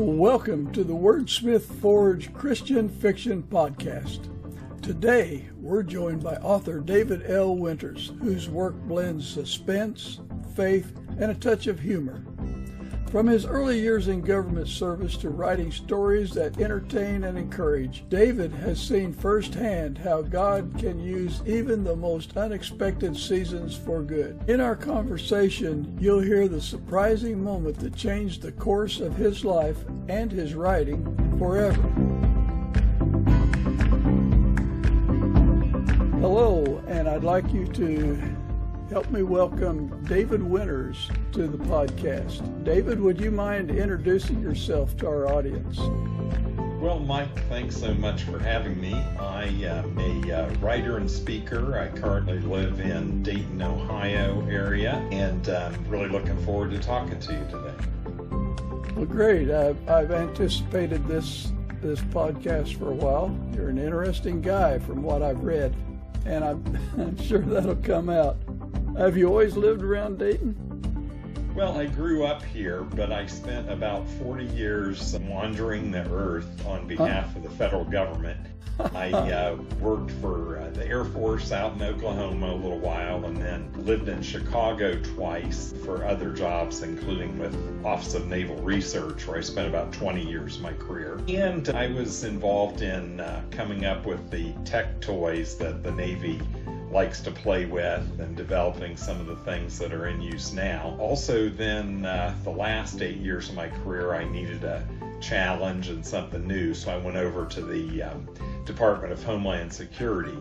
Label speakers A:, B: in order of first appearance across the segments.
A: Welcome to the Wordsmith Forge Christian Fiction Podcast. Today, we're joined by author David L. Winters, whose work blends suspense, faith, and a touch of humor. From his early years in government service to writing stories that entertain and encourage, David has seen firsthand how God can use even the most unexpected seasons for good. In our conversation, you'll hear the surprising moment that changed the course of his life and his writing forever. Hello, and I'd like you to help me welcome David Winters to the podcast. David, would you mind introducing yourself to our audience?
B: Well, Mike, thanks so much for having me. I am a writer and speaker. I currently live in Dayton, Ohio area, and I'm really looking forward to talking to you today.
A: Well, great. I've anticipated this podcast for a while. You're an interesting guy from what I've read, and I'm sure that'll come out. Have you always lived around Dayton?
B: Well, I grew up here, but I spent about 40 years wandering the earth on behalf of the federal government. I worked for the Air Force out in Oklahoma a little while, and then lived in Chicago twice for other jobs, including with Office of Naval Research, where I spent about 20 years of my career. And I was involved in coming up with the tech toys that the Navy likes to play with and developing some of the things that are in use now. Also then, the last 8 years of my career, I needed a challenge and something new, so I went over to the Department of Homeland Security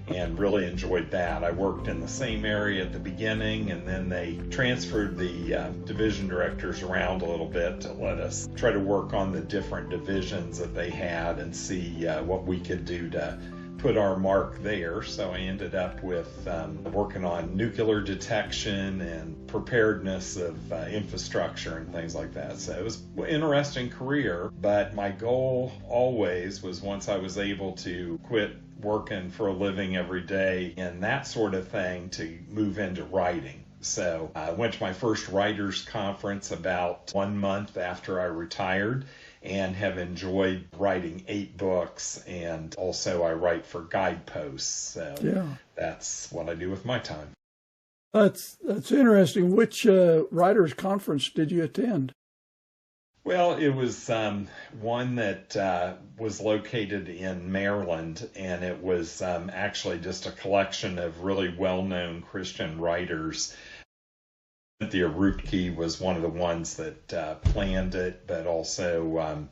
B: and really enjoyed that. I worked in the same area at the beginning, and then they transferred the division directors around a little bit to let us try to work on the different divisions that they had and see what we could do to put our mark there. So I ended up with working on nuclear detection and preparedness of infrastructure and things like that. So it was an interesting career, but my goal always was, once I was able to quit working for a living every day and that sort of thing, to move into writing. So I went to my first writers conference about 1 month after I retired, and have enjoyed writing 8 books, and also I write for Guideposts. So That's what I do with my time.
A: That's interesting. Which writers' conference did you attend?
B: Well, it was one that was located in Maryland, and it was actually just a collection of really well-known Christian writers. Cynthia Rootke was one of the ones that planned it, but also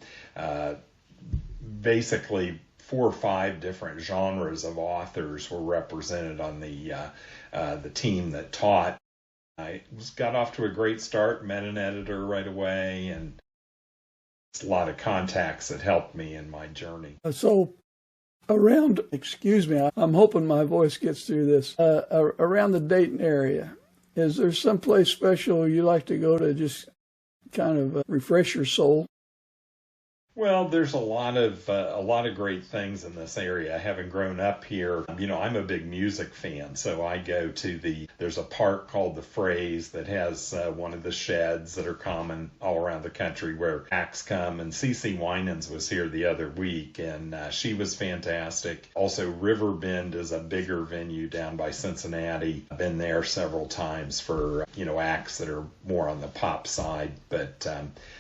B: basically 4 or 5 different genres of authors were represented on the team that taught. I got off to a great start, met an editor right away, and a lot of contacts that helped me in my journey.
A: So I'm hoping my voice gets through this, around the Dayton area, is there someplace special you like to go to just kind of refresh your soul?
B: Well, there's a lot of great things in this area. Having grown up here, I'm a big music fan, so I go to there's a park called the Phrase that has one of the sheds that are common all around the country where acts come, and CeCe Winans was here the other week, and she was fantastic. Also, Riverbend is a bigger venue down by Cincinnati. I've been there several times for, acts that are more on the pop side, but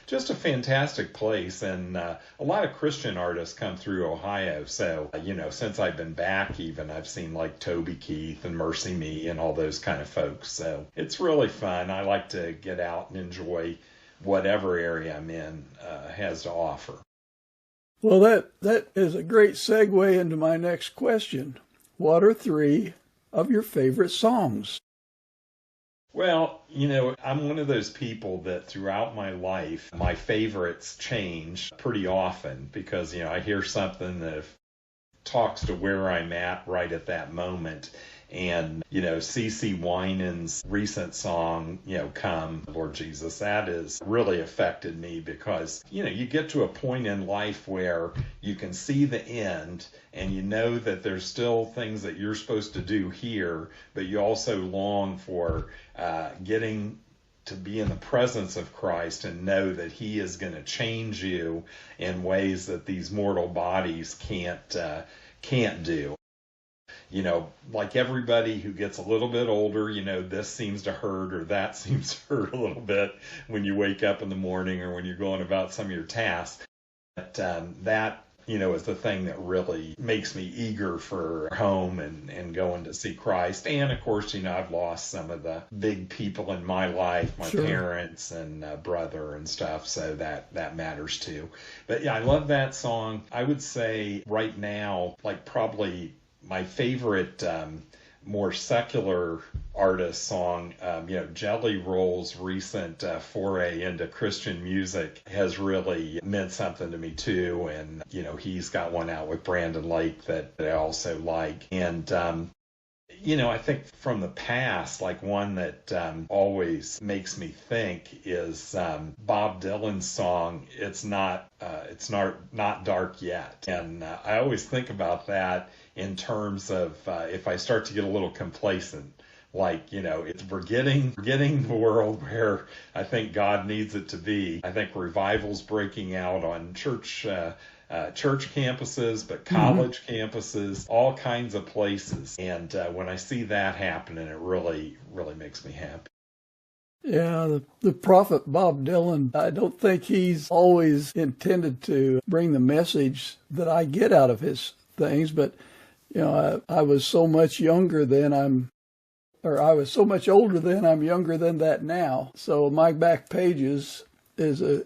B: just a fantastic place, and a lot of Christian artists come through Ohio. So, since I've been back, even I've seen like Toby Keith and Mercy Me and all those kind of folks. So it's really fun. I like to get out and enjoy whatever area I'm in has to offer.
A: Well, that is a great segue into my next question. What are 3 of your favorite songs?
B: Well, I'm one of those people that throughout my life, my favorites change pretty often because, I hear something that talks to where I'm at right at that moment. And, CeCe Winans' recent song, Come, Lord Jesus, that has really affected me because, you get to a point in life where you can see the end and you know that there's still things that you're supposed to do here, but you also long for getting to be in the presence of Christ and know that He is going to change you in ways that these mortal bodies can't do. You know, like everybody who gets a little bit older, you know, this seems to hurt or that seems to hurt a little bit when you wake up in the morning or when you're going about some of your tasks. But that, you know, is the thing that really makes me eager for home and going to see Christ. And of course, you know, I've lost some of the big people in my life, my
A: Sure.
B: parents and brother and stuff. So that matters too. But yeah, I love that song. I would say right now, like probably my favorite more secular artist song, you know, Jelly Roll's recent foray into Christian music has really meant something to me too. And, you know, he's got one out with Brandon Lake that I also like. And, you know, I think from the past, like one that always makes me think is Bob Dylan's song, It's Not Dark Yet. And I always think about that in terms of if I start to get a little complacent, like, you know, we're getting the world where I think God needs it to be. I think revival's breaking out on church campuses, but college campuses, all kinds of places. And when I see that happening, it really, really makes me happy.
A: Yeah, the prophet Bob Dylan, I don't think he's always intended to bring the message that I get out of his things, but, you know, I was so much younger then I was so much older then, I'm younger than that now. So My Back Pages is a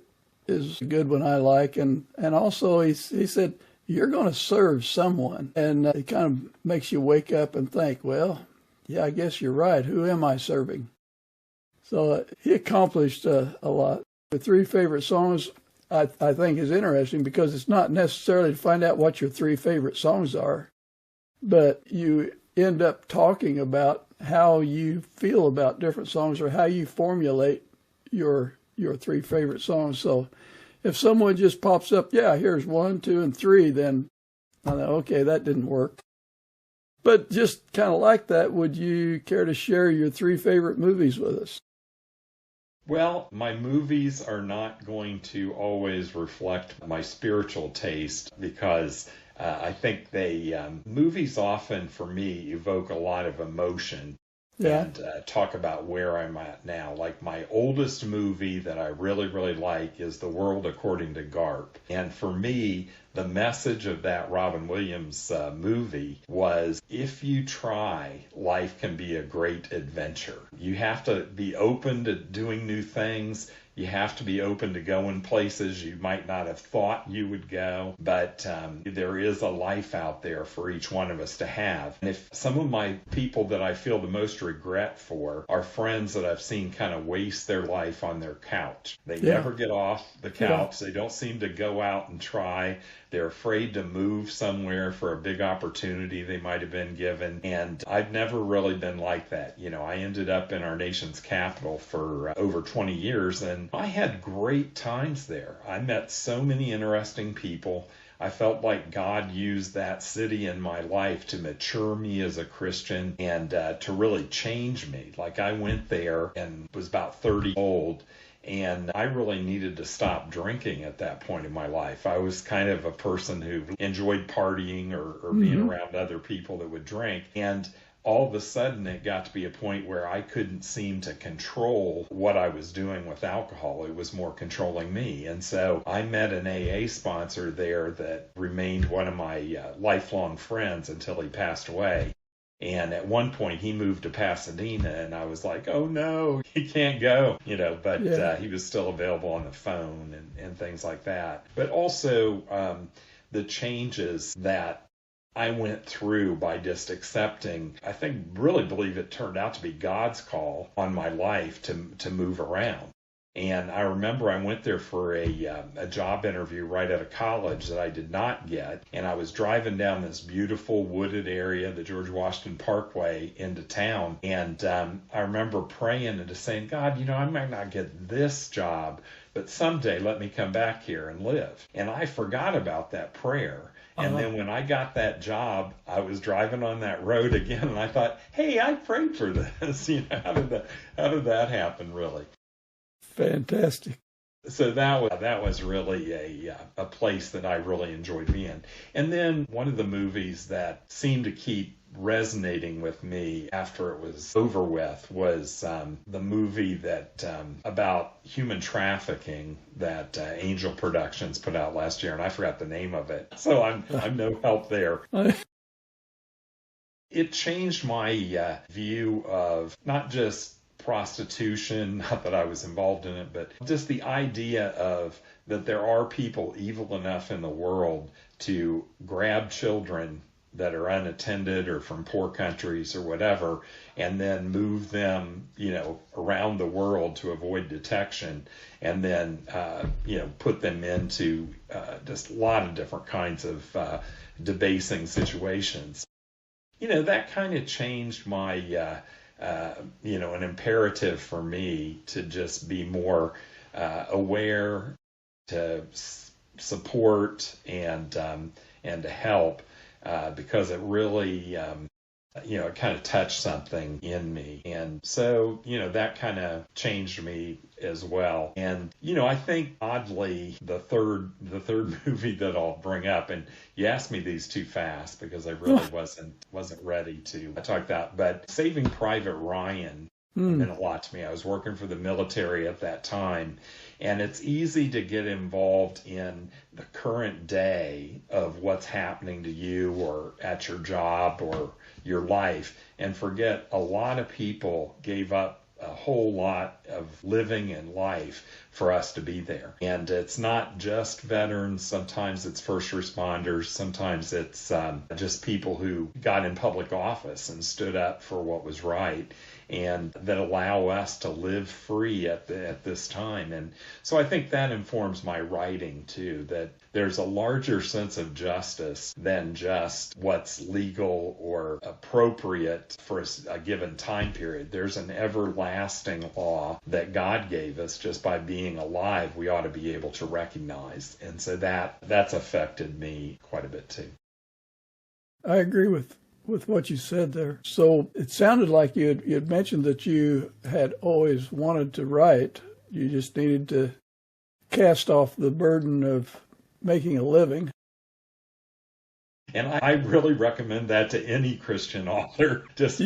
A: good one I like. And also he said, you're going to serve someone. And it kind of makes you wake up and think, well, yeah, I guess you're right. Who am I serving? So he accomplished a lot. The three favorite songs I think is interesting because it's not necessarily to find out what your three favorite songs are, but you end up talking about how you feel about different songs or how you formulate your three favorite songs. So if someone just pops up, yeah, here's 1, 2, and 3, then I know, okay, that didn't work. But just kind of like that, would you care to share your three favorite movies with us?
B: Well, my movies are not going to always reflect my spiritual taste because I think movies often, for me, evoke a lot of emotion.
A: Yeah.
B: And talk about where I'm at now. Like my oldest movie that I really, really like is The World According to Garp. And for me, the message of that Robin Williams movie was, if you try, life can be a great adventure. You have to be open to doing new things. You have to be open to going places you might not have thought you would go, but there is a life out there for each one of us to have. And if some of my people that I feel the most regret for are friends that I've seen kind of waste their life on their couch. They never get off the couch. They don't seem to go out and try. They're afraid to move somewhere for a big opportunity they might have been given. And I've never really been like that. You know, I ended up in our nation's capital for over 20 years, and I had great times there. I met so many interesting people. I felt like God used that city in my life to mature me as a Christian and to really change me. Like I went there and was about 30 old. And I really needed to stop drinking at that point in my life. I was kind of a person who enjoyed partying or being around other people that would drink. And all of a sudden, it got to be a point where I couldn't seem to control what I was doing with alcohol. It was more controlling me. And so I met an AA sponsor there that remained one of my lifelong friends until he passed away. And at one point he moved to Pasadena and I was like, oh no, he can't go, you know, but he was still available on the phone and things like that. But also the changes that I went through by just accepting, I think really believe it turned out to be God's call on my life to move around. And I remember I went there for a job interview right out of college that I did not get. And I was driving down this beautiful wooded area, the George Washington Parkway, into town. And I remember praying and just saying, God, you know, I might not get this job, but someday let me come back here and live. And I forgot about that prayer. And then when I got that job, I was driving on that road again, and I thought, hey, I prayed for this. You know, how did that happen, really?
A: Fantastic.
B: So that was really a place that I really enjoyed being. And then one of the movies that seemed to keep resonating with me after it was over with was the movie that about human trafficking that Angel Productions put out last year, and I forgot the name of it. So I'm no help there. It changed my view of not just prostitution, not that I was involved in it, but just the idea of that there are people evil enough in the world to grab children that are unattended or from poor countries or whatever, and then move them, around the world to avoid detection, and then, put them into just a lot of different kinds of debasing situations. That kind of changed my an imperative for me to just be more aware, to support and to help, because it really it kind of touched something in me. And so, that kind of changed me as well. And, I think oddly, the third movie that I'll bring up, and you asked me these too fast because I really wasn't ready to talk that, but Saving Private Ryan meant a lot to me. I was working for the military at that time, and it's easy to get involved in the current day of what's happening to you or at your job or your life and forget a lot of people gave up a whole lot of living and life for us to be there. And it's not just veterans. Sometimes it's first responders. Sometimes it's just people who got in public office and stood up for what was right, and that allow us to live free at this time. And so I think that informs my writing too, that there's a larger sense of justice than just what's legal or appropriate for a given time period. There's an everlasting law that God gave us just by being alive we ought to be able to recognize. And so that's affected me quite a bit too.
A: I agree with what you said there. So it sounded like you had mentioned that you had always wanted to write. You just needed to cast off the burden of making a living.
B: And I really recommend that to any Christian author. Just,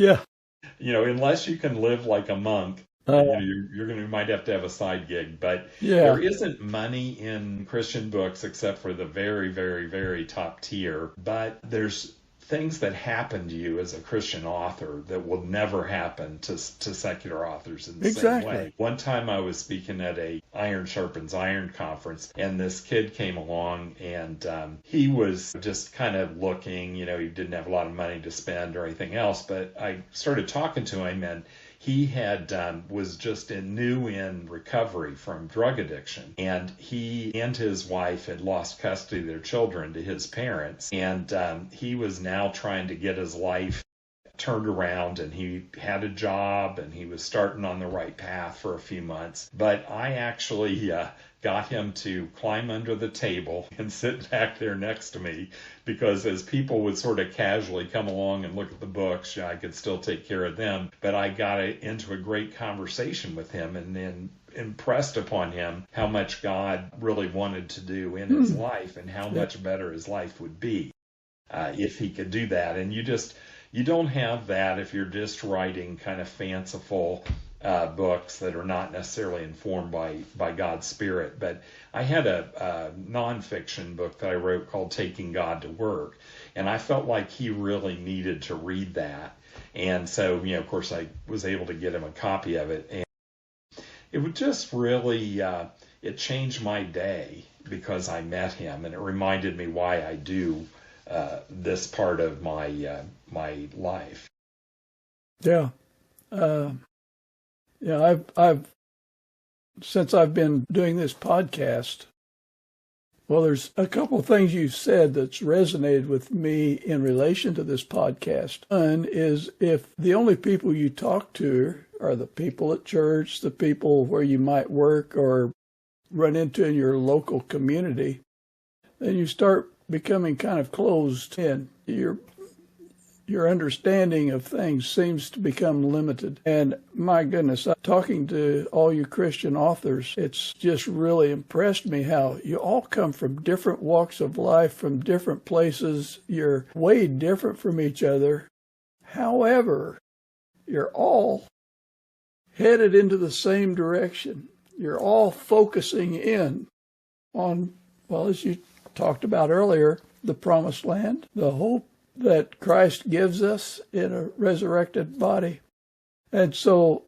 B: unless you can live like a monk, you might have to have a side gig. But there isn't money in Christian books except for the very, very, very top tier. But there's things that happen to you as a Christian author that will never happen to secular authors in the same way. One time I was speaking at a Iron Sharpens Iron conference, and this kid came along, and he was just kind of looking, he didn't have a lot of money to spend or anything else, but I started talking to him, and he had was just new in recovery from drug addiction, and he and his wife had lost custody of their children to his parents, and he was now trying to get his life turned around, and he had a job, and he was starting on the right path for a few months. But I actually got him to climb under the table and sit back there next to me, because as people would sort of casually come along and look at the books, I could still take care of them. But I got into a great conversation with him, and then impressed upon him how much God really wanted to do in his life, and how much better his life would be if he could do that. And you don't have that if you're just writing kind of fanciful books that are not necessarily informed by God's Spirit. But I had a nonfiction book that I wrote called Taking God to Work, and I felt like he really needed to read that. And so, of course, I was able to get him a copy of it, and it would just really, it changed my day because I met him, and it reminded me why I do this part of my my life.
A: Yeah. I've since I've been doing this podcast, well, there's a couple of things you've said that's resonated with me in relation to this podcast. One is, if the only people you talk to are the people at church, the people where you might work or run into in your local community, then you start becoming kind of closed in. your understanding of things seems to become limited. And my goodness, talking to all you Christian authors, it's just really impressed me how you all come from different walks of life, from different places. You're way different from each other. However, you're all headed into the same direction. You're all focusing in on, well, as you talked about earlier, the promised land, the hope that Christ gives us in a resurrected body. And so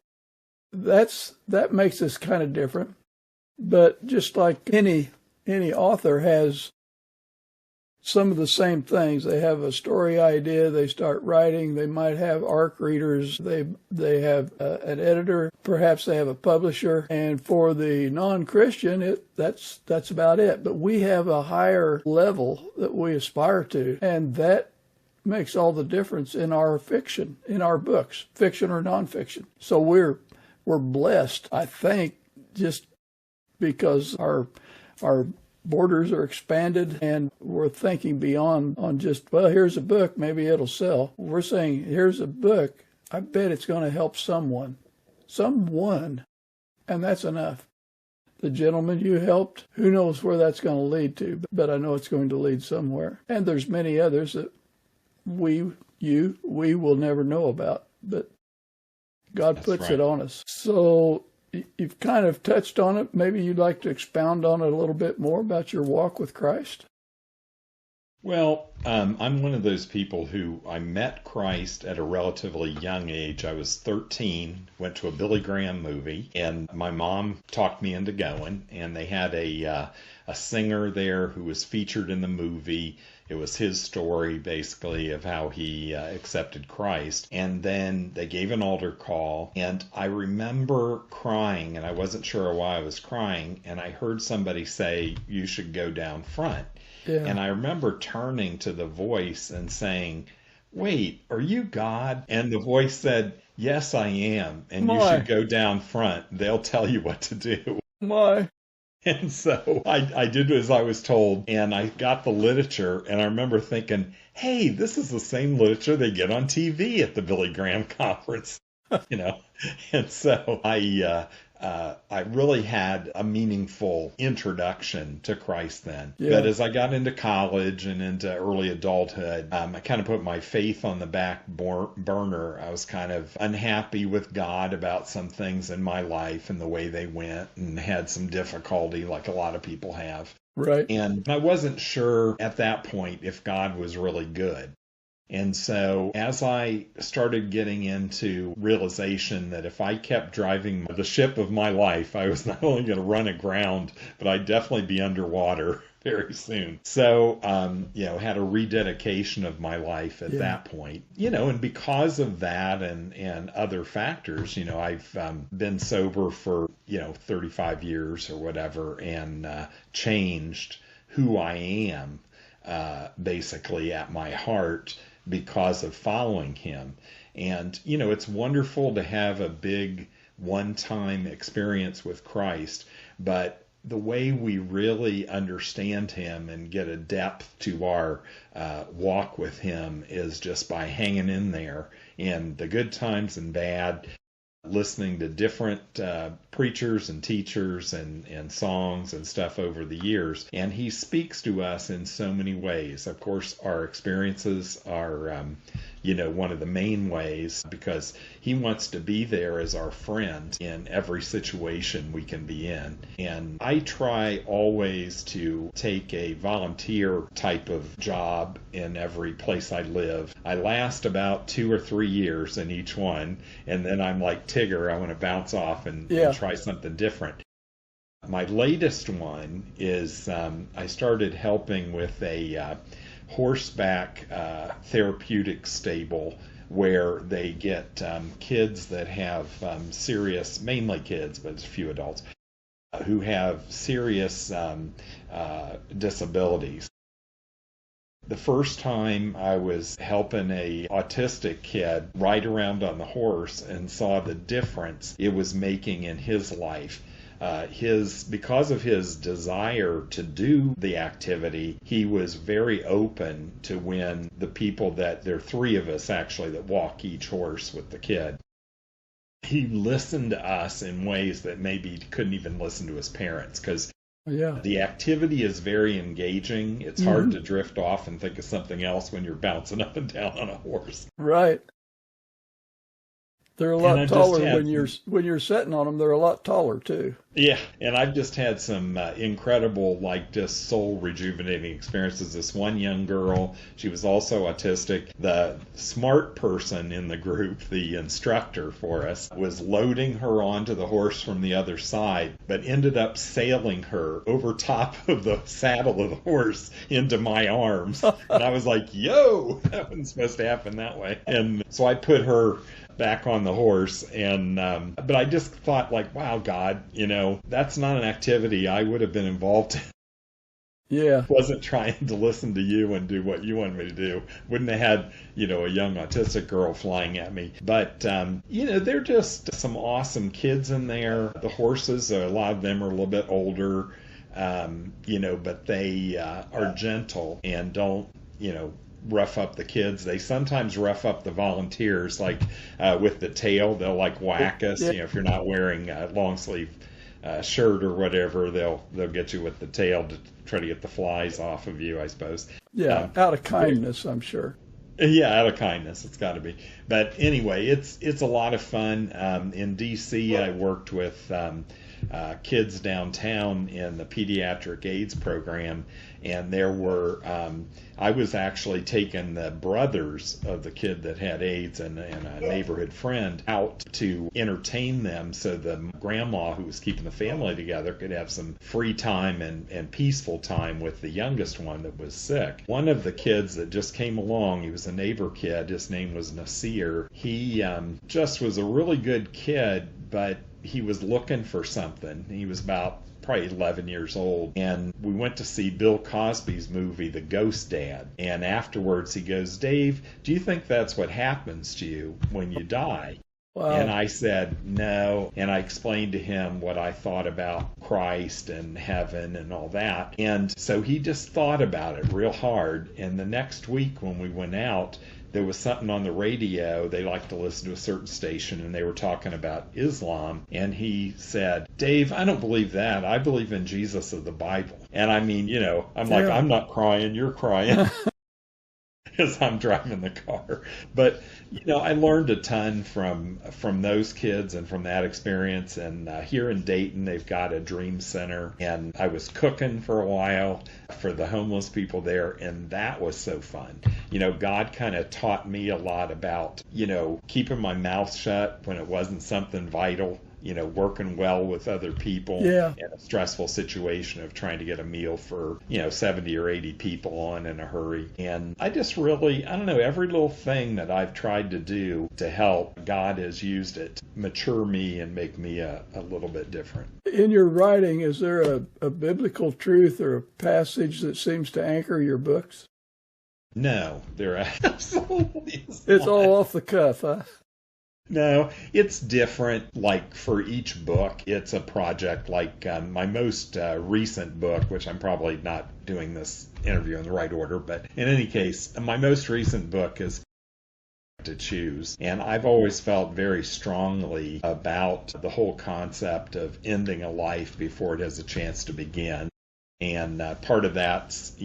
A: that makes us kind of different. But just like any author has some of the same things. They have a story idea, they start writing, they might have ARC readers, they have an editor, perhaps they have a publisher, and for the non-Christian, that's about it. But we have a higher level that we aspire to, and that makes all the difference in our fiction, in our books, fiction or nonfiction. So we're blessed, I think, just because our borders are expanded and we're thinking beyond on just, well, here's a book, maybe it'll sell. We're saying, here's a book, I bet it's going to help someone, and that's enough. The gentleman you helped, who knows where that's going to lead to, but I know it's going to lead somewhere. And there's many others that we will never know about, but God
B: That's
A: puts
B: right.
A: it on us. So you've kind of touched on it. Maybe you'd like to expound on it a little bit more about your walk with Christ?
B: Well, I'm one of those people who I met Christ at a relatively young age. I was 13, went to a Billy Graham movie, and my mom talked me into going, and they had a singer there who was featured in the movie. It was his story, basically, of how he accepted Christ. And then they gave an altar call, and I remember crying, and I wasn't sure why I was crying, and I heard somebody say, "You should go down front."
A: Yeah.
B: And I remember turning to the voice and saying, "Wait, are you God?" And the voice said, "Yes, I am, and you should go down front. They'll tell you what to do."
A: My.
B: And so I did as I was told, and I got the literature, and I remember thinking, hey, this is the same literature they get on TV at the Billy Graham conference, And so I really had a meaningful introduction to Christ then.
A: Yeah.
B: But as I got into college and into early adulthood, I kind of put my faith on the back burner. I was kind of unhappy with God about some things in my life and the way they went, and had some difficulty like a lot of people have.
A: Right.
B: And I wasn't sure at that point if God was really good. And so as I started getting into realization that if I kept driving the ship of my life, I was not only going to run aground, but I'd definitely be underwater very soon. So, had a rededication of my life at that point, and because of that and other factors, I've been sober for, 35 years or whatever, and changed who I am, basically at my heart, because of following him. And, it's wonderful to have a big one-time experience with Christ, but the way we really understand him and get a depth to our walk with him is just by hanging in there in the good times and bad, listening to different preachers and teachers and songs and stuff over the years. And he speaks to us in so many ways. Of course, our experiences are, one of the main ways, because he wants to be there as our friend in every situation we can be in. And I try always to take a volunteer type of job in every place I live. I last about 2 or 3 years in each one, and then I'm like Tigger, I want to bounce off and try something different. My latest one is I started helping with a horseback therapeutic stable where they get kids that have serious, mainly kids, but a few adults, who have serious disabilities. The first time I was helping a autistic kid ride around on the horse and saw the difference it was making in his life. because of his desire to do the activity, he was very open to when the people that there are three of us actually that walk each horse with the kid. He listened to us in ways that maybe he couldn't even listen to his parents, because the activity is very engaging. It's hard to drift off and think of something else when you're bouncing up and down on a horse.
A: Right. They're a lot taller when you're sitting on them. They're a lot taller too.
B: Yeah, and I've just had some incredible, like, just soul rejuvenating experiences. This one young girl, she was also autistic. The smart person in the group, the instructor for us, was loading her onto the horse from the other side, but ended up sailing her over top of the saddle of the horse into my arms. And I was like, yo, that wasn't supposed to happen that way. And so I put her back on the horse, and but I just thought, like, wow, God, that's not an activity I would have been involved in.
A: Yeah.
B: Wasn't trying to listen to you and do what you wanted me to do. Wouldn't have had, a young autistic girl flying at me. But, they're just some awesome kids in there. The horses, a lot of them are a little bit older, but they are gentle and don't, rough up the kids. They sometimes rough up the volunteers, like with the tail. They'll like whack us.
A: Yeah.
B: If you're not wearing a long sleeve shirt or whatever, they'll get you with the tail to try to get the flies off of you, I suppose.
A: Yeah, out of kindness, I'm sure.
B: Yeah, out of kindness, it's got to be. But anyway, it's a lot of fun. In D.C., I worked with kids downtown in the pediatric AIDS program, and there were I was actually taking the brothers of the kid that had AIDS and a neighborhood friend out to entertain them, so the grandma who was keeping the family together could have some free time and peaceful time with the youngest one that was sick. One of the kids that just came along, he was a neighbor kid, his name was Nasir. He just was a really good kid, but he was looking for something. He was about probably 11 years old, and we went to see Bill Cosby's movie, The Ghost Dad, and afterwards he goes, Dave, do you think that's what happens to you when you die? Wow. And I said, no, and I explained to him what I thought about Christ and heaven and all that, and so he just thought about it real hard, and the next week when we went out, there was something on the radio. They like to listen to a certain station, and they were talking about Islam. And he said, Dave, I don't believe that. I believe in Jesus of the Bible. And I mean, I'm like, I'm not crying. You're crying. As I'm driving the car. But, I learned a ton from those kids and from that experience. And here in Dayton, they've got a dream center. And I was cooking for a while for the homeless people there. And that was so fun. God kind of taught me a lot about, keeping my mouth shut when it wasn't something vital. Working well with other people in a stressful situation of trying to get a meal for, 70 or 80 people on in a hurry. And I just really, I don't know, every little thing that I've tried to do to help, God has used it to mature me and make me a little bit different.
A: In your writing, is there a biblical truth or a passage that seems to anchor your books?
B: No, there absolutely is
A: It's
B: not.
A: all off the cuff, huh?
B: No, it's different. Like for each book, it's a project. Like my most recent book, which I'm probably not doing this interview in the right order, but in any case, my most recent book is to choose. And I've always felt very strongly about the whole concept of ending a life before it has a chance to begin. And part of that's,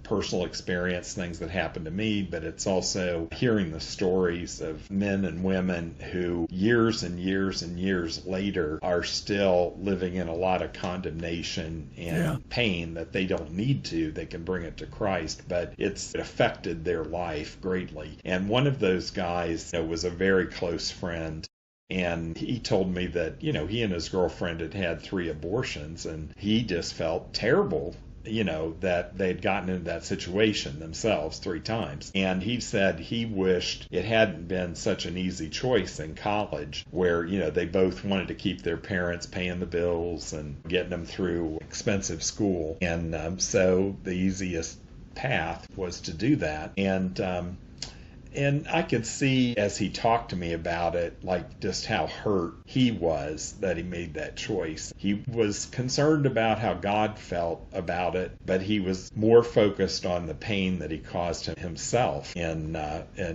B: personal experience, things that happened to me, but it's also hearing the stories of men and women who years and years and years later are still living in a lot of condemnation and pain that they don't need to. They can bring it to Christ, but it affected their life greatly. And one of those guys was a very close friend. And he told me that, he and his girlfriend had 3 abortions, and he just felt terrible, that they'd gotten into that situation themselves 3 times. And he said he wished it hadn't been such an easy choice in college where, they both wanted to keep their parents paying the bills and getting them through expensive school. And so the easiest path was to do that. And I could see as he talked to me about it, like just how hurt he was that he made that choice. He was concerned about how God felt about it, but he was more focused on the pain that he caused himself and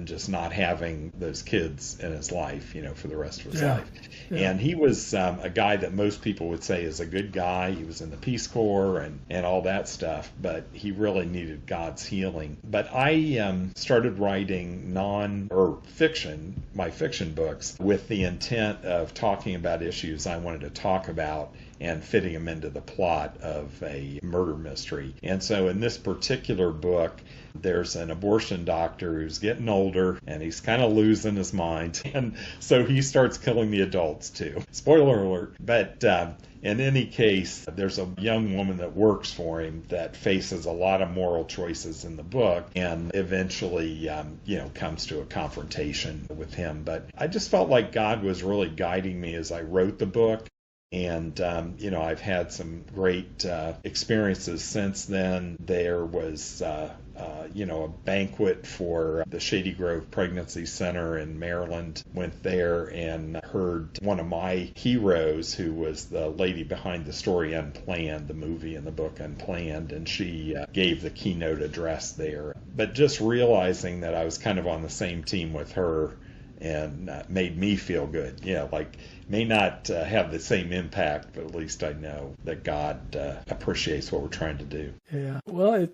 B: just not having those kids in his life, for the rest of his life. Yeah. And he was a guy that most people would say is a good guy. He was in the Peace Corps and all that stuff, but he really needed God's healing. But I started writing my fiction books with the intent of talking about issues I wanted to talk about and fitting them into the plot of a murder mystery. And so in this particular book, there's an abortion doctor who's getting older and he's kind of losing his mind. And so he starts killing the adults too. Spoiler alert. But in any case, there's a young woman that works for him that faces a lot of moral choices in the book and eventually, comes to a confrontation with him. But I just felt like God was really guiding me as I wrote the book. And, I've had some great experiences since then. There was, a banquet for the Shady Grove Pregnancy Center in Maryland. Went there and heard one of my heroes, who was the lady behind the story Unplanned, the movie and the book Unplanned, and she gave the keynote address there. But just realizing that I was kind of on the same team with her and made me feel good. May not have the same impact, but at least I know that God appreciates what we're trying to do.
A: Yeah. Well,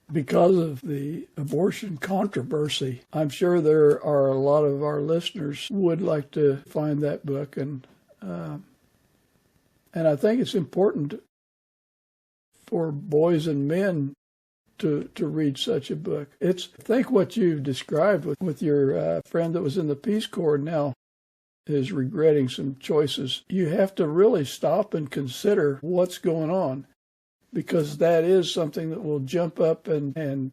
A: because of the abortion controversy, I'm sure there are a lot of our listeners who would like to find that book, and I think it's important for boys and men to read such a book. Think what you've described with your friend that was in the Peace Corps now is regretting some choices. You have to really stop and consider what's going on, because that is something that will jump up and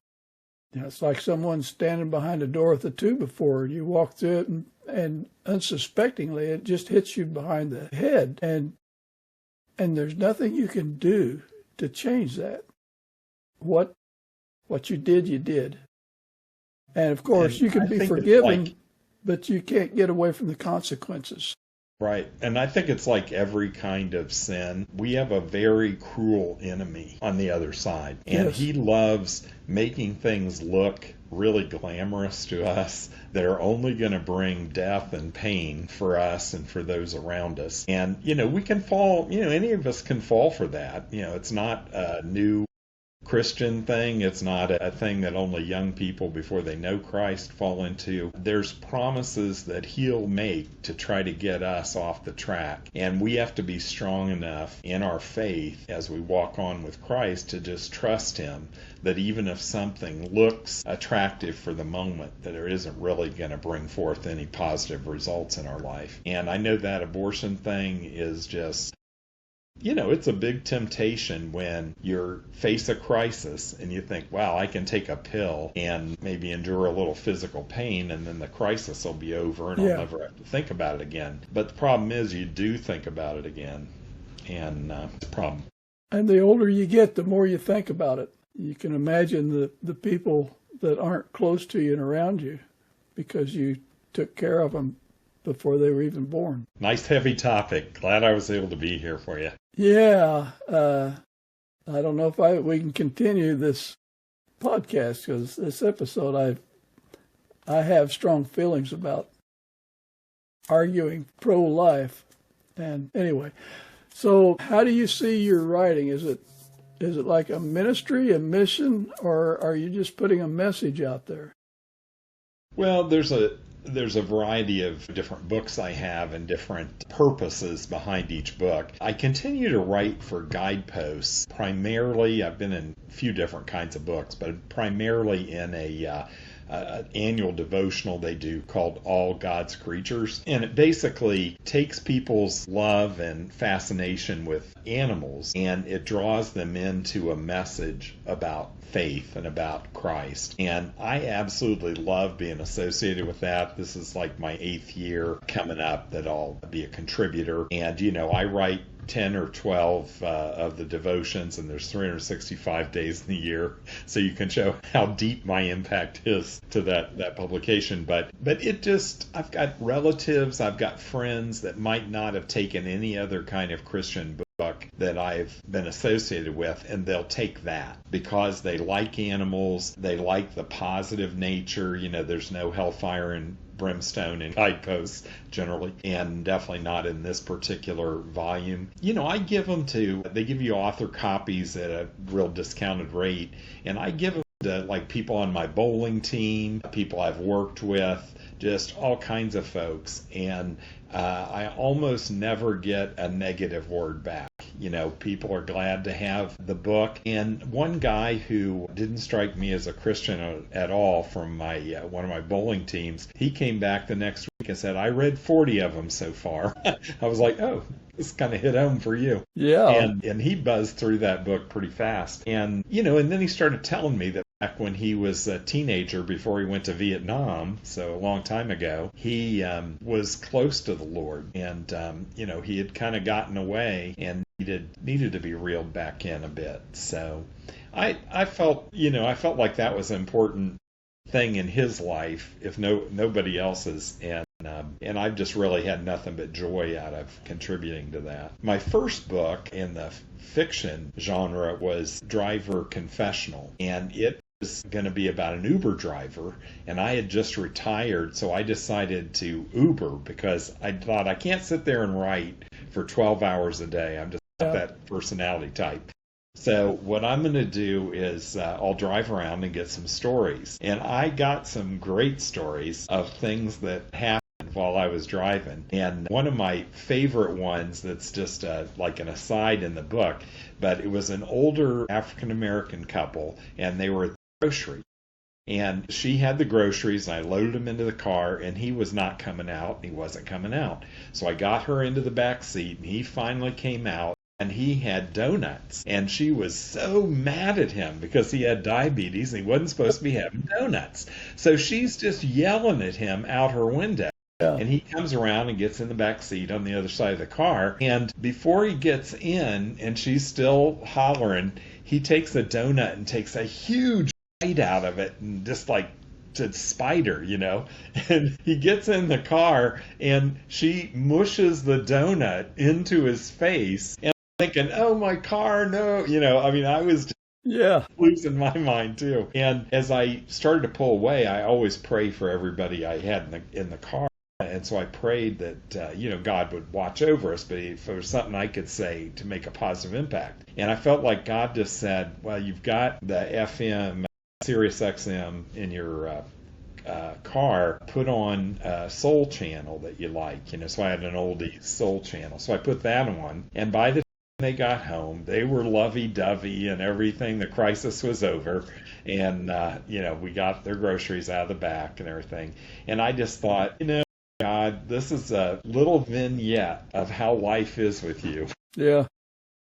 A: it's like someone standing behind a door with a two before you walk through it, and unsuspectingly it just hits you behind the head, and there's nothing you can do to change that. What you did. And of course, you can be forgiven, but you can't get away from the consequences.
B: Right. And I think it's like every kind of sin. We have a very cruel enemy on the other side. And He loves making things look really glamorous to us that are only going to bring death and pain for us and for those around us. And, we can fall, any of us can fall for that. It's not a new Christian thing. It's not a thing that only young people before they know Christ fall into. There's promises that He'll make to try to get us off the track. And we have to be strong enough in our faith as we walk on with Christ to just trust Him that even if something looks attractive for the moment, that it isn't really going to bring forth any positive results in our life. And I know that abortion thing is just, it's a big temptation when you face a crisis and you think, wow, I can take a pill and maybe endure a little physical pain and then the crisis will be over and I'll never have to think about it again. But the problem is you do think about it again, and it's a problem.
A: And the older you get, the more you think about it. You can imagine the people that aren't close to you and around you because you took care of them before they were even born.
B: Nice heavy topic. Glad I was able to be here for you.
A: Yeah. I don't know if we can continue this podcast, because this episode I have strong feelings about arguing pro-life. And anyway, so how do you see your writing? Is it like a ministry, a mission, or are you just putting a message out there?
B: Well, there's a variety of different books I have and different purposes behind each book. I continue to write for guideposts. Primarily, I've been in a few different kinds of books, but primarily in an annual devotional they do called All God's Creatures. And it basically takes people's love and fascination with animals and it draws them into a message about faith and about Christ. And I absolutely love being associated with that. This is like my 8th year coming up that I'll be a contributor. And, I write 10 or 12 of the devotions, and there's 365 days in the year, so you can show how deep my impact is to that publication. But it just, I've got relatives, I've got friends that might not have taken any other kind of Christian book that I've been associated with, and they'll take that because they like animals, they like the positive nature. There's no hellfire and brimstone in guideposts generally, and definitely not in this particular volume. I give them they give you author copies at a real discounted rate, and I give them to like people on my bowling team, people I've worked with, just all kinds of folks, and I almost never get a negative word back. People are glad to have the book. And one guy who didn't strike me as a Christian at all from my one of my bowling teams, he came back the next week and said, I read 40 of them so far. I was like, oh, this kind of hit home for you.
A: Yeah.
B: And he buzzed through that book pretty fast. And, and then he started telling me that back when he was a teenager, before he went to Vietnam, so a long time ago, he was close to the Lord. And, he had kind of gotten away and needed to be reeled back in a bit. So I felt like that was an important thing in his life, if nobody else's. And I've just really had nothing but joy out of contributing to that. My first book in the fiction genre was Driver Confessional, and it was going to be about an Uber driver, and I had just retired, so I decided to Uber because I thought I can't sit there and write for 12 hours a day. I'm just not that personality type. So what I'm going to do is I'll drive around and get some stories. And I got some great stories of things that happened while I was driving. And one of my favorite ones that's just like an aside in the book, but it was an older African-American couple, and they were at the grocery. And she had the groceries, and I loaded him into the car, and he was not coming out. He wasn't coming out. So I got her into the back seat, and he finally came out. And he had donuts, and she was so mad at him because he had diabetes and he wasn't supposed to be having donuts. So she's just yelling at him out her window. Yeah. And he comes around and gets in the back seat on the other side of the car. And before he gets in, and she's still hollering, he takes a donut and takes a huge bite out of it and just like to spite her, and he gets in the car and she mushes the donut into his face. And thinking, oh, my car, no, I was just losing my mind too. And as I started to pull away, I always pray for everybody I had in the car. And so I prayed that, God would watch over us, but if there was something I could say to make a positive impact. And I felt like God just said, well, you've got the FM, Sirius XM in your car, put on a soul channel that you like, so I had an oldie soul channel. So I put that on, and by the they got home, they were lovey-dovey and everything. The crisis was over, and we got their groceries out of the back and everything. And I just thought, God, this is a little vignette of how life is with you.
A: Yeah.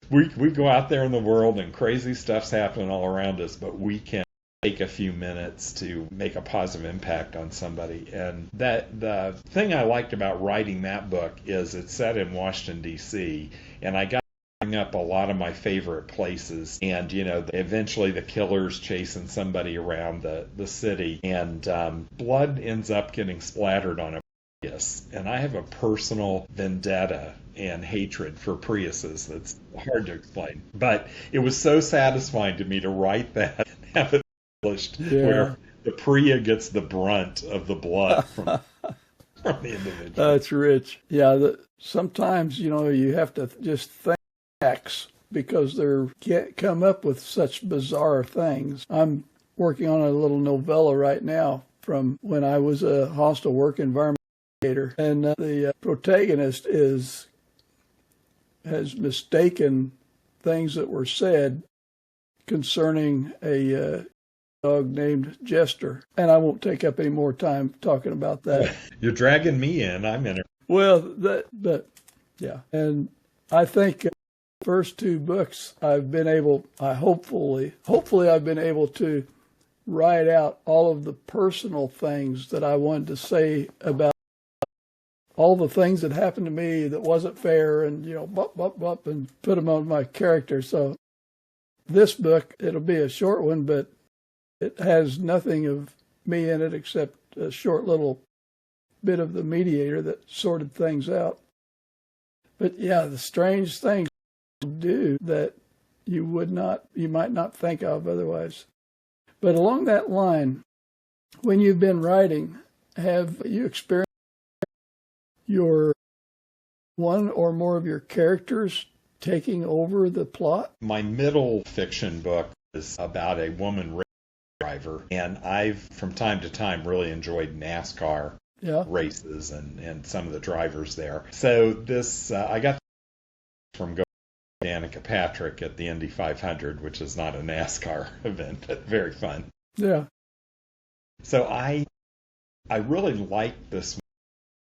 B: We go out there in the world and crazy stuff's happening all around us, but we can take a few minutes to make a positive impact on somebody. And that the thing I liked about writing that book is it's set in Washington, D.C., and I got up a lot of my favorite places, and eventually the killer's chasing somebody around the city, and blood ends up getting splattered on a Prius, and I have a personal vendetta and hatred for Priuses that's hard to explain, but it was so satisfying to me to write that and have it published where the Prius gets the brunt of the blood from the individual.
A: That's rich. Yeah, sometimes you have to just think because they come up with such bizarre things. I'm working on a little novella right now from when I was a hostile work environment educator, and the protagonist has mistaken things that were said concerning a dog named Jester, and I won't take up any more time talking about that.
B: You're dragging me in. I'm in it.
A: Well, and I think first two books I've been able, hopefully I've been able to write out all of the personal things that I wanted to say about all the things that happened to me that wasn't fair and, and put them on my character. So this book, it'll be a short one, but it has nothing of me in it except a short little bit of the mediator that sorted things out. But yeah, the strange things do that you might not think of otherwise. But along that line, when you've been writing, have you experienced your one or more of your characters taking over the plot?
B: My middle fiction book is about a woman race driver, and I've, from time to time, really enjoyed NASCAR races and some of the drivers there. So this, I got from going to Danica Patrick at the Indy 500, which is not a NASCAR event, but very fun.
A: Yeah.
B: So I really liked this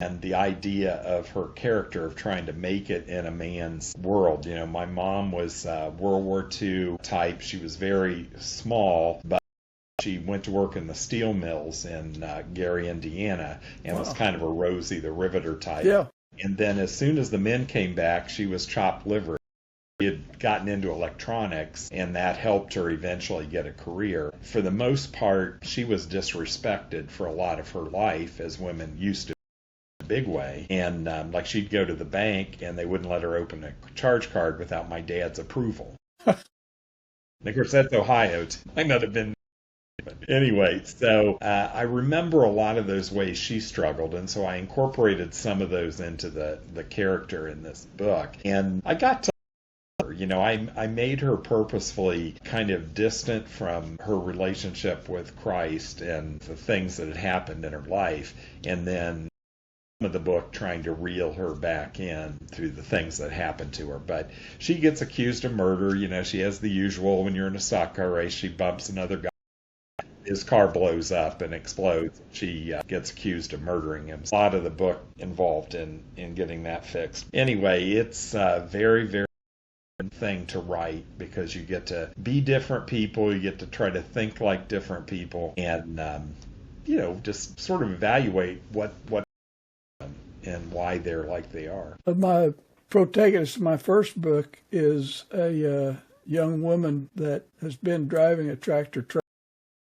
B: and the idea of her character of trying to make it in a man's world. You know, my mom was World War II type. She was very small, but she went to work in the steel mills in Gary, Indiana, and was kind of a Rosie the Riveter type.
A: Yeah.
B: And then as soon as the men came back, she was chopped liver. She had gotten into electronics, and that helped her eventually get a career. For the most part, she was disrespected for a lot of her life, as women used to in a big way. And like she'd go to the bank, and they wouldn't let her open a charge card without my dad's approval. Of course, that's Ohio. Might not have been. But anyway, so I remember a lot of those ways she struggled, and so I incorporated some of those into the character in this book. And I got to I made her purposefully kind of distant from her relationship with Christ and the things that had happened in her life, and then of the book trying to reel her back in through the things that happened to her. But she gets accused of murder. You know, she has the usual, when you're in a stock car race, she bumps another guy. His car blows up and explodes. She gets accused of murdering him. A lot of the book involved in getting that fixed. Anyway, it's very, very thing to write because you get to be different people, you get to try to think like different people, and just sort of evaluate what and why they're like they are.
A: My protagonist in my first book is a young woman that has been driving a tractor to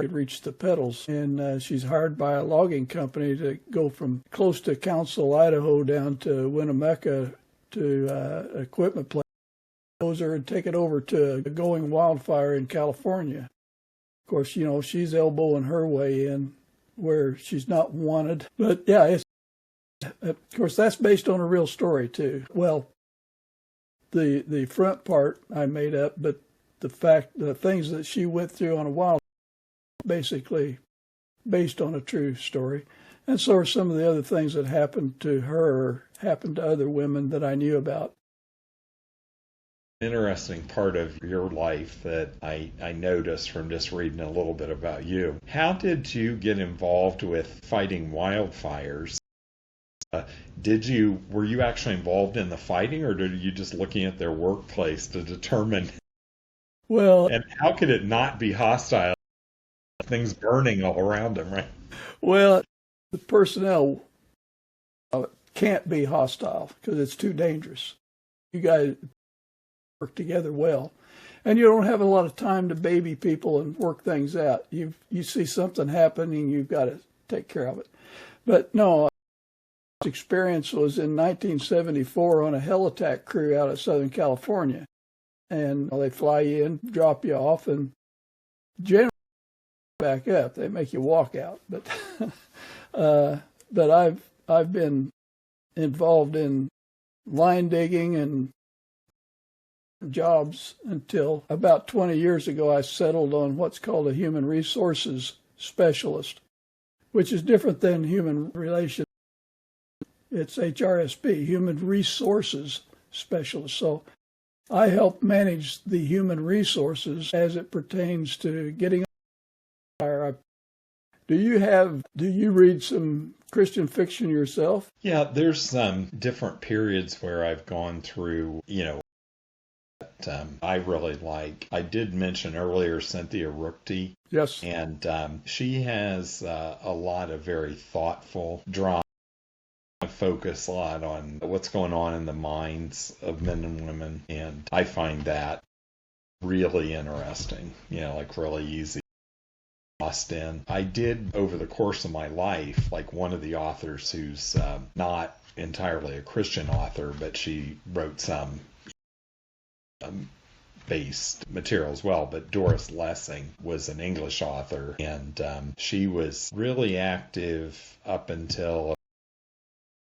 A: reach the pedals, and she's hired by a logging company to go from close to Council, Idaho, down to Winnemucca to equipment plant. Her and take it over to a going wildfire in California. Of course, she's elbowing her way in where she's not wanted. But yeah, of course, that's based on a real story too. Well, the front part I made up, but the things that she went through on a wildfire, basically based on a true story. And so are some of the other things that happened to her, happened to other women that I knew about.
B: Interesting part of your life that I noticed from just reading a little bit about you. How did you get involved with fighting wildfires? Were you actually involved in the fighting, or were you just looking at their workplace to determine?
A: Well,
B: and how could it not be hostile? Things burning all around them, right?
A: Well, the personnel can't be hostile because it's too dangerous. You guys work together well, and you don't have a lot of time to baby people and work things out. You see something happening, you've got to take care of it. But no, experience was in 1974 on a heli-tac crew out of Southern California, and they fly you in, drop you off, and generally back up. They make you walk out, but I've been involved in line digging and jobs until about 20 years ago. I settled on what's called a human resources specialist, which is different than human relations. It's HRSP, human resources specialist. So I help manage the human resources as it pertains to getting fire. Do you read some Christian fiction yourself?
B: Yeah, there's some different periods where I've gone through, I really like. I did mention earlier Cynthia Rookti.
A: Yes.
B: And she has a lot of very thoughtful drama. I focus a lot on what's going on in the minds of men and women, and I find that really interesting, like really easy lost in. I did over the course of my life, like one of the authors who's not entirely a Christian author, but she wrote some based material as well, but Doris Lessing was an English author, and she was really active up until,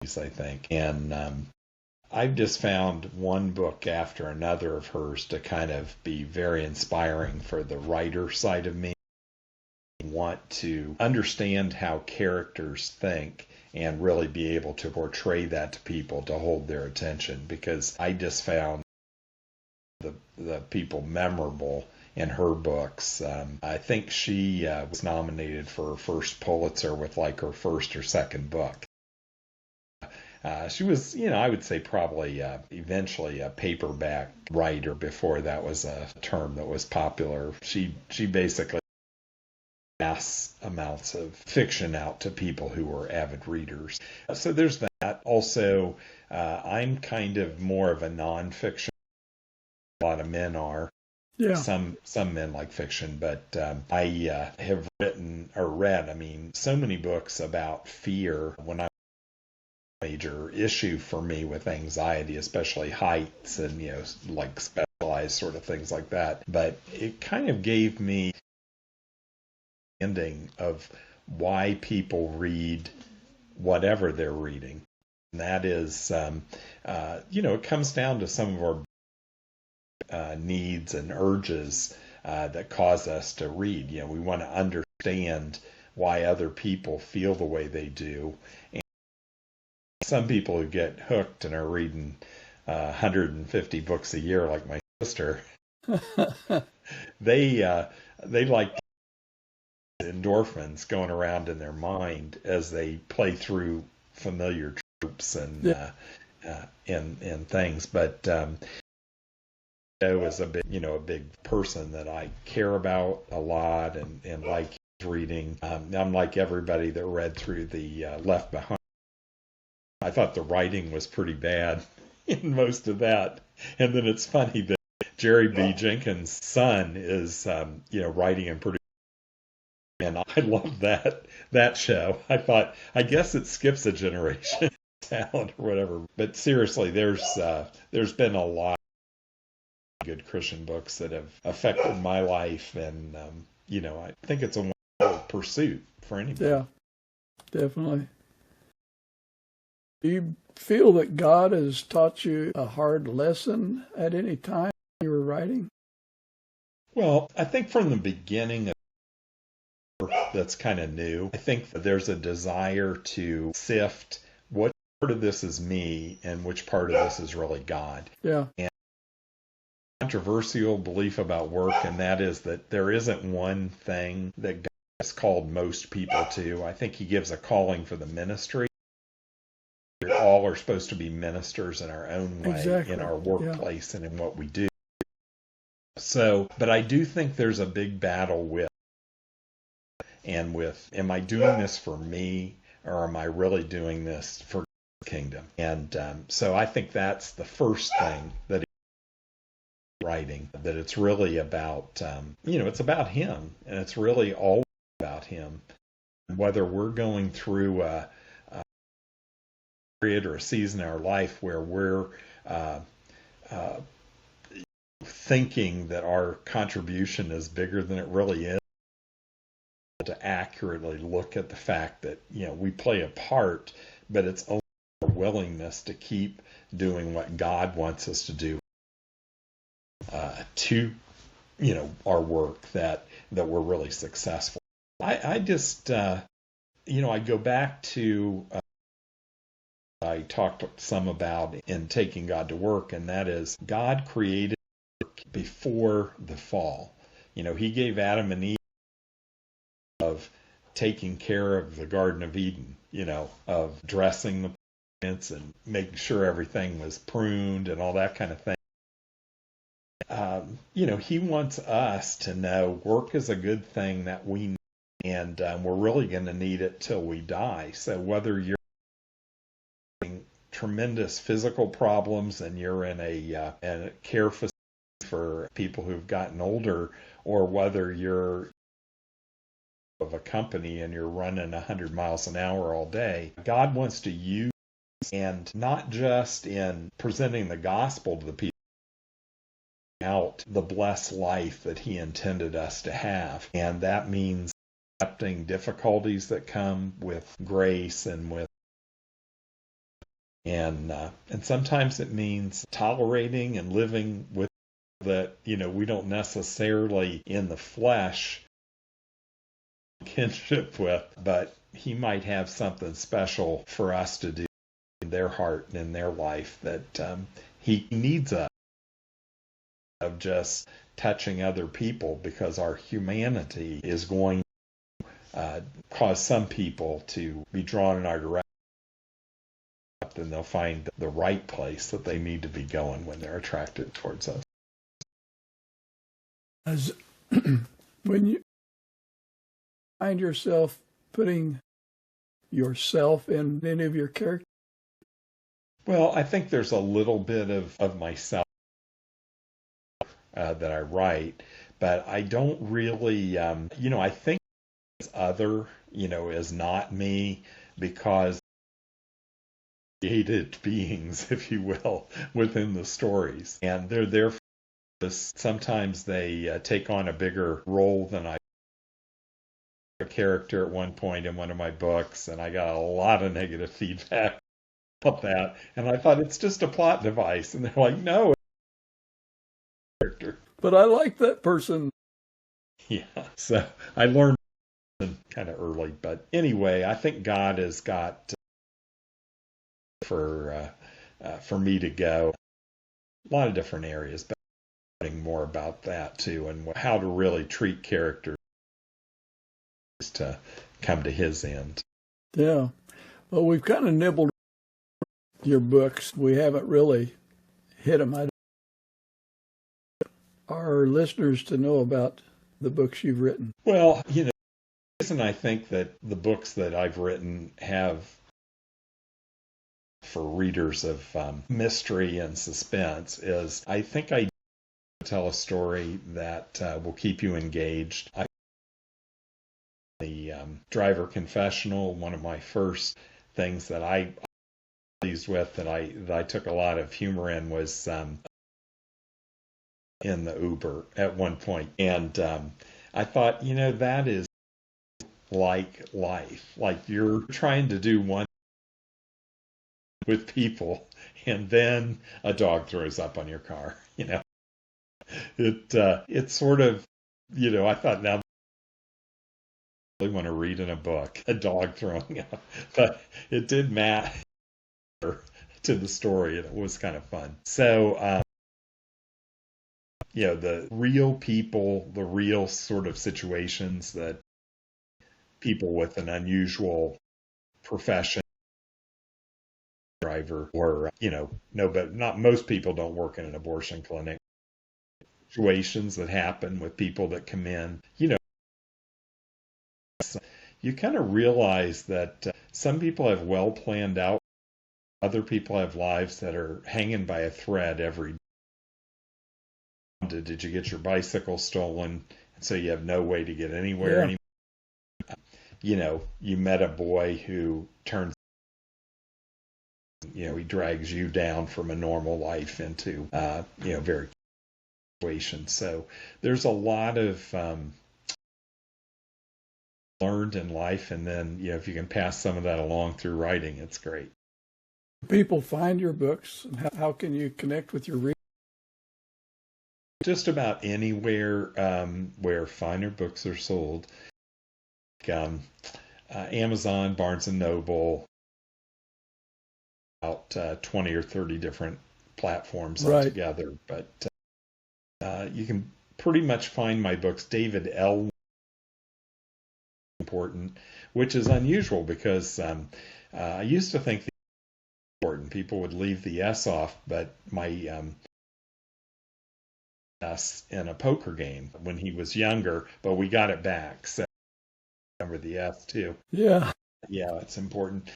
B: I think, and I've just found one book after another of hers to kind of be very inspiring for the writer side of me. I want to understand how characters think and really be able to portray that to people to hold their attention, because I just found the people memorable in her books. I think she was nominated for her first Pulitzer with like her first or second book. She was, I would say probably eventually a paperback writer before that was a term that was popular. She basically mass amounts of fiction out to people who were avid readers. So there's that. Also, I'm kind of more of a nonfiction. A lot of men are.
A: Yeah.
B: Some men like fiction, but I have written or read, so many books about fear. When I major issue for me with anxiety, especially heights and like specialized sort of things like that. But it kind of gave me an ending of why people read whatever they're reading. And that is, it comes down to some of our needs and urges that cause us to read. We want to understand why other people feel the way they do. And some people who get hooked and are reading 150 books a year, like my sister, they like endorphins going around in their mind as they play through familiar tropes and things. But I was a big person that I care about a lot and like reading. I'm like everybody that read through the Left Behind. I thought the writing was pretty bad in most of that. And then it's funny that Jerry B. Jenkins' son is, writing and producing. And I love that show. I thought, I guess it skips a generation talent or whatever. But seriously, there's been a lot of good Christian books that have affected my life. And, I think it's a wonderful pursuit for anybody.
A: Yeah, definitely. Do you feel that God has taught you a hard lesson at any time you were writing?
B: Well, I think from the beginning, that's kind of new. I think that there's a desire to sift what part of this is me and which part of this is really God.
A: Yeah.
B: And controversial belief about work, and that is that there isn't one thing that God has called most people to. I think he gives a calling for the ministry. We all are supposed to be ministers in our own way, exactly, in our workplace and in what we do. So, but I do think there's a big battle with, am I doing this for me, or am I really doing this for the kingdom? And so I think that's the first thing that he's writing, that it's really about, it's about him, and it's really all about him. Whether we're going through a period or a season in our life where we're thinking that our contribution is bigger than it really is, to accurately look at the fact that we play a part, but it's only our willingness to keep doing what God wants us to do to our work that we're really successful. I just I go back to I talked some about in Taking God to Work, and that is God created work before the fall. He gave Adam and Eve of taking care of the Garden of Eden, of dressing the plants and making sure everything was pruned and all that kind of thing. He wants us to know work is a good thing that we need, and we're really going to need it till we die. So whether you're tremendous physical problems and you're in a care facility for people who've gotten older, or whether you're of a company and you're running 100 miles an hour all day, God wants to use, and not just in presenting the gospel to the people, out the blessed life that he intended us to have. And that means accepting difficulties that come with grace and sometimes it means tolerating and living with that, we don't necessarily in the flesh kinship with, but he might have something special for us to do in their heart and in their life that he needs us of just touching other people, because our humanity is going to cause some people to be drawn in our direction, and they'll find the right place that they need to be going when they're attracted towards us.
A: As when you find yourself putting yourself in any of your characters?
B: Well, I think there's a little bit of myself that I write, but I don't really, I think other, is not me, because created beings, if you will, within the stories. And they're there for this. Sometimes they take on a bigger role than I. A character at one point in one of my books, and I got a lot of negative feedback about that. And I thought, it's just a plot device. And they're like, no, it's a character.
A: But I like that person.
B: Yeah. So I learned kind of early. But anyway, I think God has got for me to go a lot of different areas, but learning more about that too, and how to really treat characters to come to his end.
A: Yeah. Well, we've kind of nibbled your books. We haven't really hit them. Our listeners to know about the books you've written.
B: Well, the reason I think that the books that I've written have for readers of mystery and suspense is I think I tell a story that will keep you engaged. The Driver Confessional, one of my first things that I pleased with, that I took a lot of humor in, was in the Uber at one point. And I thought, that is like life. Like you're trying to do one with people, and then a dog throws up on your car. It's sort of, I thought, now I really want to read in a book a dog throwing up, but it did matter to the story, and it was kind of fun. So, the real people, the real sort of situations that people with an unusual profession, driver, or, no, but not most people don't work in an abortion clinic. Situations that happen with people that come in, you kind of realize that some people have well planned out, other people have lives that are hanging by a thread every day. Did you get your bicycle stolen? And so you have no way to get anywhere anymore. You met a boy who turns, he drags you down from a normal life into, very situation. So there's a lot of learned in life, and then if you can pass some of that along through writing, it's great.
A: People find your books. How can you connect with your readers?
B: Just about anywhere where finer books are sold. Amazon, Barnes & Noble, about 20 or 30 different platforms altogether. But you can pretty much find my books. David L. important, which is unusual because I used to think important people would leave the S off, but my S in a poker game when he was younger, but we got it back. So remember the S too.
A: Yeah,
B: it's important.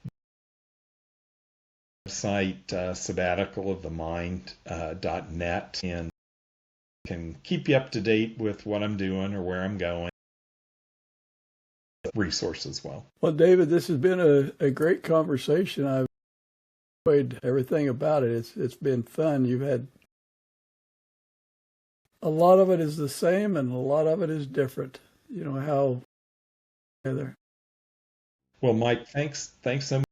B: website, sabbaticalofthemind.net, and can keep you up to date with what I'm doing or where I'm going. Resource as well.
A: Well, David, this has been a great conversation. I've enjoyed everything about it. It's been fun. You've had a lot of it is the same and a lot of it is different. You know how together.
B: Well, Mike, thanks so much.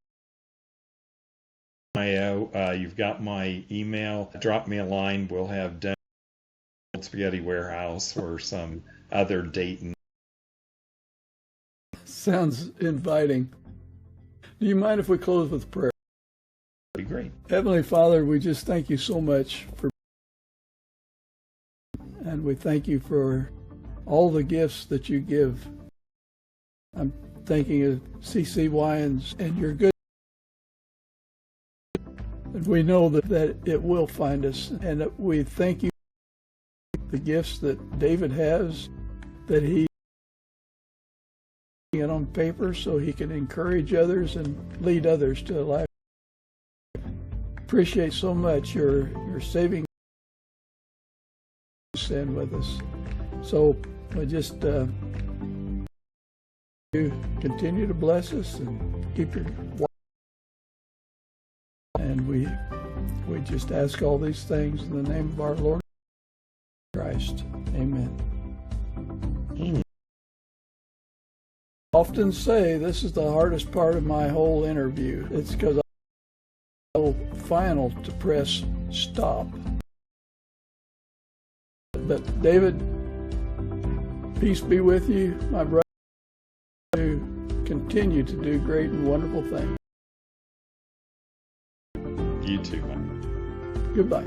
B: You've got my email. Drop me a line. We'll have done Spaghetti Warehouse or some other Dayton.
A: Sounds inviting. Do you mind if we close with prayer?
B: That'd be great.
A: Heavenly Father, we just thank you so much and we thank you for all the gifts that you give. I'm thinking of CCY and your good. And we know that it will find us, and that we thank you for the gifts that David has, that he it on paper so he can encourage others and lead others to life. Appreciate so much your saving sin with us. So I just you continue to bless us and keep your and we just ask all these things in the name of our Lord Christ. Amen. I often say this is the hardest part of my whole interview. It's because I'm final to press stop. But David, peace be with you, my brother, to continue to do great and wonderful things.
B: You too, man.
A: Goodbye.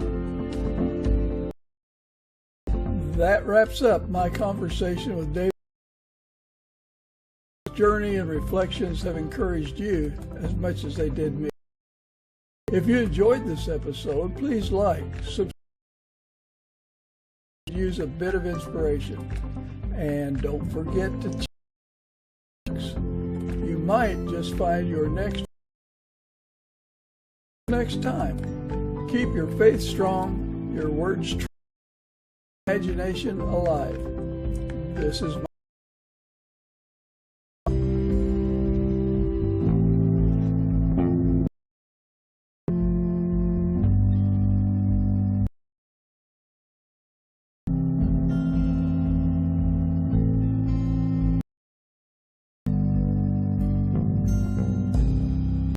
A: That wraps up my conversation with David. Journey and reflections have encouraged you as much as they did me. If you enjoyed this episode, please like, subscribe, use a bit of inspiration, and don't forget to check. You might just find your next time. Keep your faith strong, your words true, imagination alive. This is